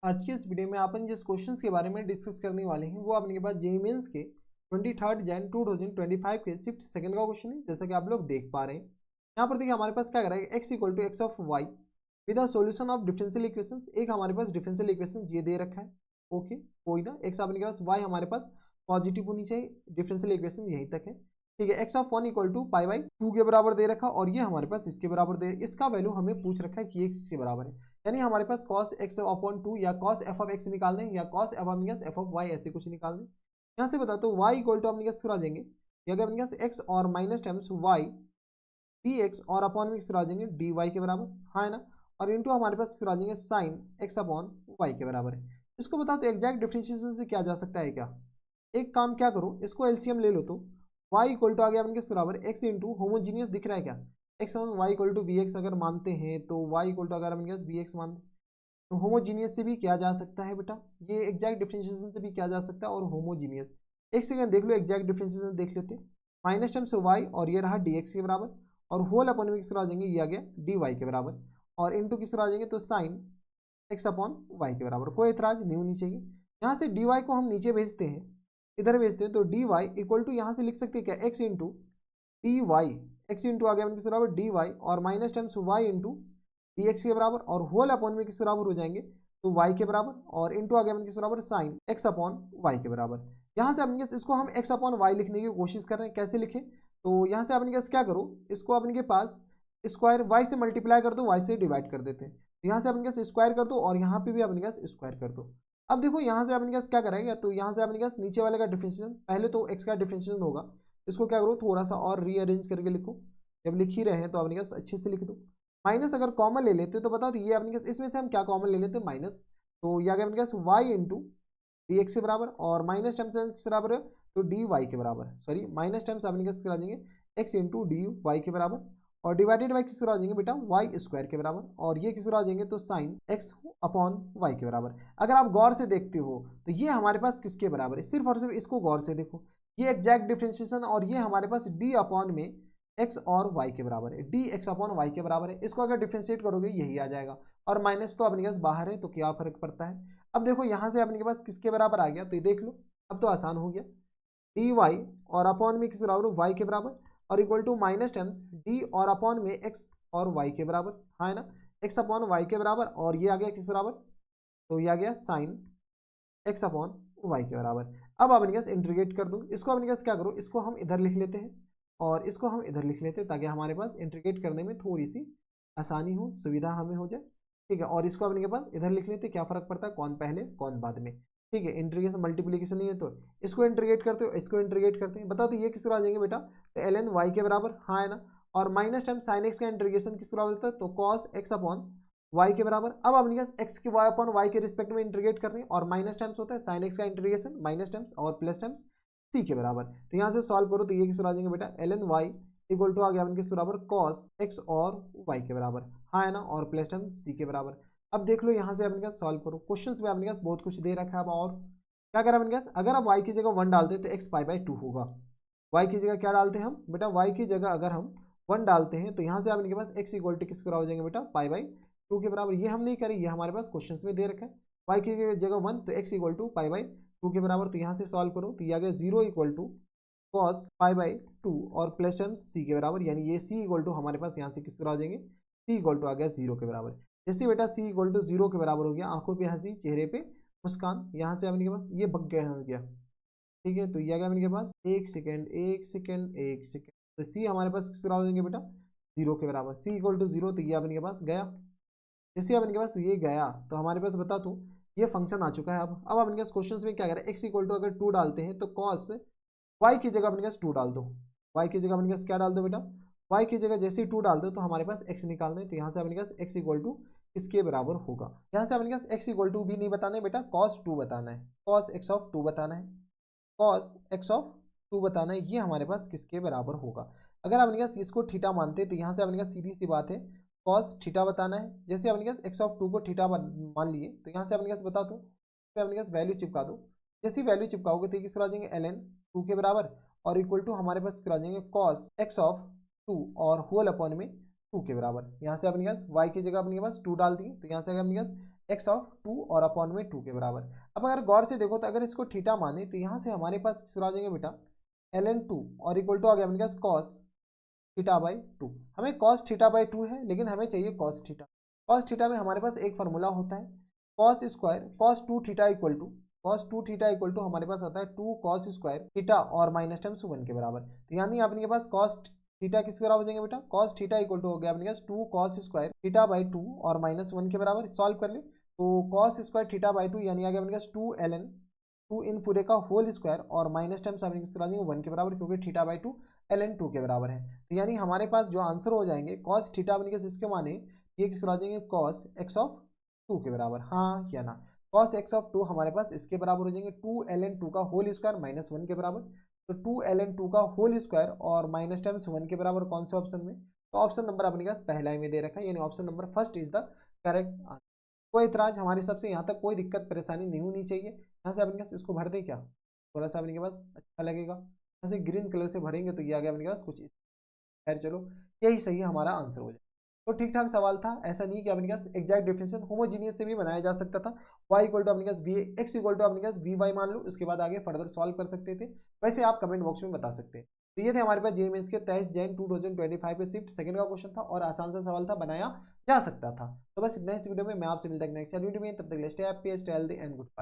आज के इस वीडियो में अपन जिस क्वेश्चंस के बारे में डिस्कस करने वाले हैं वो अपने के पास जेईई मेंस के 23 जैन 2025 के शिफ्ट सेकंड का क्वेश्चन है, जैसा कि आप लोग देख पा रहे हैं। यहाँ पर देखिए हमारे पास क्या करा है, x equal to x of y with the solution of differential equation. एक हमारे पास डिफरेंशियल इक्वेशन ये दे रखा है, ओके कोई ना एक्स अपने के पास, वाई हमारे पास पॉजिटिव होनी चाहिए, डिफरेंशियल इक्वेशन यहीं तक है। ठीक है, x of 1 equal to pi by 2 के बराबर दे रखा, और ये हमारे पास इसके बराबर दे, इसका वैल्यू हमें पूछ रखा है कि ये इसके बराबर है। यानी हमारे पास cos x अपॉन 2 या cos f ऑफ x निकाल दें या cos f ऑफ y ऐसे कुछ निकाल दें। यहाँ से बता तो y इक्वल टू अपने आ जाएंगे, या अगर अपने x और माइनस टाइम्स y dx और अपॉन में आ जाएंगे dy के बराबर, हाँ है ना। और इंटू हमारे पास आ जाएंगे साइन x अपॉन y के बराबर है। इसको बता तो एग्जैक्ट डिफरेंशिएशन से क्या जा सकता है क्या। एक काम क्या करो, इसको एलसीएम ले लो तो y इक्वल टू आ गया अपने बराबर x इंटू होमोजीनियस दिख रहा है क्या, x और y equal to v x अगर मानते हैं तो y इक्वल टू अगर हम वी एक्स मानते हैं तो होमोजीनियस से भी किया जा सकता है बेटा, ये एग्जैक्ट डिफरेंशिएशन से भी किया जा सकता है। और होमोजीनियस एक सेकंड देख लो, एग्जैक्ट डिफरेंशिएशन देख लेते हैं। माइनस टाइम से y और ये रहा dx के बराबर, और होल अपॉन में किस आ जाएंगे, ये आ गया dy के बराबर, और इंटू किस आ जाएंगे तो साइन x अपॉन y के बराबर। कोई एतराज नहीं होनी चाहिए। यहाँ से dy को हम नीचे भेजते हैं, इधर भेजते हैं तो dy इक्वल टू यहाँ से लिख सकते हैं क्या, x into D Y, X into आ गया किस बराबर डी वाई, और minus times Y into D X के बराबर, और होल अपॉन में किस बराबर हो जाएंगे तो वाई के बराबर, और इंटू आ गया किस बराबर साइन एक्स अपॉन वाई के बराबर। यहाँ से अपने इसको हम एक्स अपॉन वाई लिखने की कोशिश कर रहे हैं, कैसे लिखें तो यहाँ से अपने क्या करो, इसको अपने के पास स्क्वायर वाई से मल्टीप्लाई कर दो, वाई से डिवाइड कर देते हैं, यहाँ से अपने स्क्वायर कर दो और यहाँ पे भी अपने स्क्वायर कर दो। अब देखो यहाँ से अपने क्या करेंगे, तो यहाँ से अपने नीचे वाले का डिफरेंशिएशन, पहले तो एक्स का डिफरेंशिएशन होगा, इसको क्या करो थोड़ा सा और रीअरेंज करके लिखो। जब लिख ही रहे हैं तो अपने पास अच्छे से लिख दो। माइनस अगर कॉमन ले लेते तो बताओ तो ये अपने पास, इसमें से हम क्या कॉमन ले लेते हैं माइनस, तो ये आ गया अपने पास वाई इंटू डी एक्स के बराबर, और माइनस टाइम्स किस बराबर है तो डी वाई के बराबर, सॉरी माइनस टाइम्स अपने पास करा देंगे एक्स इंटू डी वाई के बराबर, और डिवाइडेड बाई किस आ जाएंगे बेटा वाई स्क्वायर के बराबर, और ये किस आ जाएंगे तो साइन एक्स अपॉन वाई के बराबर। अगर आप गौर से देखते हो तो ये हमारे पास किसके बराबर है, सिर्फ और सिर्फ इसको गौर से देखो, ये एग्जैक्ट डिफरेंशिएशन, और ये हमारे पास डी अपॉन में एक्स और वाई के बराबर है, डी एक्स अपॉन वाई के बराबर है। इसको अगर डिफरेंशिएट करोगे यही आ जाएगा, और माइनस तो अपने पास बाहर है तो क्या फर्क पड़ता है। अब देखो यहाँ से अपने के पास किसके बराबर आ गया, तो ये देख लो अब तो आसान हो गया, डी वाई और अपॉन में किस बराबर वाई के बराबर, और equal to minus times d और अपॉन में एक्स और वाई के बराबर, हाँ है ना, एक्स अपॉन वाई के बराबर, और ये आ गया किस बराबर तो ये आ गया साइन एक्स अपॉन वाई के बराबर। अब अपने पास इंटीग्रेट कर दो, इसको अपने पास क्या करो, इसको हम इधर लिख लेते हैं और इसको हम इधर लिख लेते हैं, ताकि हमारे पास इंटीग्रेट करने में थोड़ी सी आसानी हो, सुविधा हमें हो जाए। ठीक है, और इसको अपने के पास इधर लिख लेते हैं, क्या फर्क पड़ता है कौन पहले कौन बाद में। ठीक है, इंटीग्रेशन मल्टीप्लीकेशन नहीं है तो इसको इंटीग्रेट करते हो, इसको इंटीग्रेट करते हैं, बताओ तो ये किस तरह आ जाएंगे बेटा तो एल एन वाई के बराबर, हाँ है ना, और माइनस टाइम साइन एक्स का इंटीग्रेशन किस तरह होता है तो कॉस एक्स अपॉन वाई के बराबर। अब अपने पास एक्स की वाई अपॉन वाई के रिस्पेक्ट में इंटीग्रेट कर रहे हैं, और माइनस टाइम्स होता है साइन एक्स का इंटीग्रेशन माइनस टाइम्स और प्लस टाइम्स सी के बराबर। तो यहाँ से सॉल्व करो तो ये किस तरह आ जाएंगे बेटा L N Y equal to आ गया किस बराबर कॉस एक्स और वाई के बराबर, हाँ है ना, और प्लस टाइम्स सी के बराबर। अब देख लो यहाँ से अपने पास सॉल्व करो, क्वेश्चंस में अपने पास बहुत कुछ दे रखा है। अब और क्या करें अपने पास, अगर आप y की जगह 1 डालते हैं तो x पाई बाई 2 होगा। y की जगह क्या डालते हैं हम बेटा, y की जगह अगर हम 1 डालते हैं तो यहाँ से अपने पास x इक्वल टू किस बराबर हो जाएंगे बेटा पाई बाई 2 के बराबर। ये हम नहीं करें, ये हमारे पास क्वेश्चन में दे रखा है, y की जगह 1 तो x equal to pi by 2 के बराबर। तो यहाँ से सॉल्व करो तो ये आ गया 0 equal to cos pi by 2 और प्लस टर्म c के बराबर, यानी ये c इक्वल टू हमारे पास यहाँ से किस तरह आ जाएंगे c इक्वल टू आ गया 0 के बराबर। जैसे बेटा c इक्वल टू 0 के बराबर हो गया, आंखों पे हंसी चेहरे पे मुस्कान, यहाँ से अपने के पास ये बग गया। ठीक है, तो ये आ गया अपने पास एक सेकेंड एक सेकेंड एक सेकेंड, तो सी हमारे पास किस तरह हो जाएंगे बेटा 0 के बराबर, सी इक्वल टू 0, तो ये अपने के पास गया। जैसे अपने के पास ये गया तो हमारे पास बता दूँ ये फंक्शन आ चुका है। अब अपने पास क्वेश्चन में क्या करें, एक्स इक्वल टू अगर 2 डालते हैं तो कॉस वाई की जगह अपने पास 2 डाल दो, वाई की जगह अपने पास क्या डाल दो बेटा, वाई की जगह जैसे ही 2 डाल दो तो हमारे पास एक्स निकालना है, तो यहाँ से अपने पास एक्स इक्वल टू इसके बराबर होगा। यहाँ से अपने पास एक्स इक्वल टू भी नहीं बताना है बेटा, कॉस 2 बताना है, कॉस एक्स ऑफ 2 बताना है, कॉस एक्स ऑफ 2 बताना है, ये हमारे पास किसके बराबर होगा। अगर अपने पास इसको थीटा मानते हैं तो यहाँ से अपने पास सीधी सी बात है कॉस थीटा बताना है। जैसे अपने पास एक्स ऑफ 2 को थीटा मान लिए तो यहाँ से अपने पास बता दो, अपने पास वैल्यू चिपका दो, जैसी वैल्यू चिपकाओगे तो किस तरह आ जाएंगे एल एन 2 के बराबर, और इक्वल टू हमारे पास करा जाएंगे कॉस एक्स ऑफ 2 और होल अपॉन में 2 के बराबर। यहाँ से अपने पास y की जगह अपने पास 2 डाल दिए तो यहाँ से अपने पास एक्स ऑफ 2 और अपॉन में 2 के बराबर। अब अगर गौर से देखो तो अगर इसको थीटा माने तो यहाँ से हमारे पास आ जाएंगे बेटा ln 2 और इक्वल टू आ गया अपने पास कॉस थीटा बाई 2। हमें कॉस थीटा बाई 2 है लेकिन हमें चाहिए कॉस थीटा। कॉस थीटा में हमारे पास एक फॉर्मूला होता है cos square cos 2 theta equal to हमारे पास आता है 2 कॉस स्क्वायर थीटा और माइनस टर्म से 1 के बराबर। तो यानी आपके पास कॉस थीटा किसके बराबर हो जाएंगे बेटा कॉस थीटा इक्वल टू हो गया अपने पास 2 कॉस स्क्वायर थीटा बाई 2 और माइनस 1 के बराबर। सॉल्व कर ले तो कॉस स्क्वायर थीटा बाई 2 यानी आ गया अपने पास 2 ln 2 इन पूरे का होल स्क्वायर और माइनस टर्म से अपने किसके बराबर 1 के बराबर क्योंकि थीटा बाई 2 ln 2 के बराबर है। तो यानी हमारे पास जो आंसर हो जाएंगे कॉस थीटा अपने इसके माने ये किस आ जाएंगे कॉस एक्स ऑफ 2 के बराबर। हाँ या ना कॉस एक्स ऑफ 2 हमारे पास इसके बराबर हो जाएंगे 2 ln 2 का होल स्क्वायर माइनस 1 के बराबर। तो 2 ln 2 का होल स्क्वायर और माइनस टर्म्स 1 के बराबर कौन से ऑप्शन में। तो ऑप्शन नंबर अपने पास पहला ही में दे रखा है यानी option number first is the correct answer. कोई इतराज हमारे सबसे यहाँ तक कोई दिक्कत परेशानी नहीं होनी चाहिए। यहाँ से अपने पास इसको भर दे क्या थोड़ा सा अपने पास अच्छा लगेगा। यहाँ से ग्रीन कलर से भरेंगे तो ये आ गया अपने पास कुछ खैर चलो यही सही है हमारा आंसर हो जाए। तो ठीक ठाक सवाल था ऐसा नहीं कि अपने पास एग्जैक्ट डिफरेंशियल होमोजीनियस से भी बनाया जा सकता था। y इक्वल टू अपने पास वी एक्स इक्वल टू अपने पास वी वाई मान लो उसके बाद आगे फर्दर सॉल्व कर सकते थे। वैसे आप कमेंट बॉक्स में बता सकते हैं। तो ये थे हमारे पास जेईई मेंस के 23 जैन 2025 के शिफ्ट सेकंड का क्वेश्चन था और आसान सा सवाल था बनाया जा सकता था। तो बस इतना इस वीडियो में मैं आपसे मिलता है नेक्स्ट वीडियो में तब तक stay happy stay healthy and good bye.